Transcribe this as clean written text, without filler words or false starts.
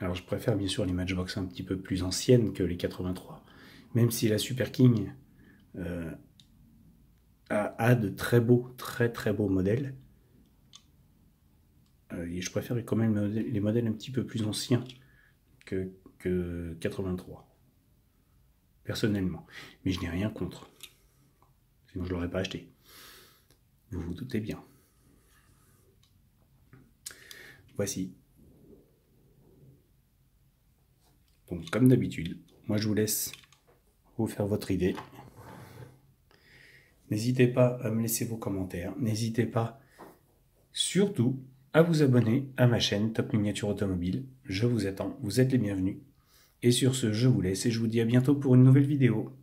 Alors je préfère bien sûr les Matchbox un petit peu plus anciennes que les 83. Même si la Super King a de très beaux, très beaux modèles. Et je préfère quand même les modèles un petit peu plus anciens que 83. Personnellement. Mais je n'ai rien contre. Sinon je ne l'aurais pas acheté. Vous vous doutez bien. Voici. Donc comme d'habitude, moi je vous laisse vous faire votre idée. N'hésitez pas à me laisser vos commentaires. N'hésitez pas surtout à vous abonner à ma chaîne Top Miniature Automobile. Je vous attends, vous êtes les bienvenus. Et sur ce, je vous laisse et je vous dis à bientôt pour une nouvelle vidéo.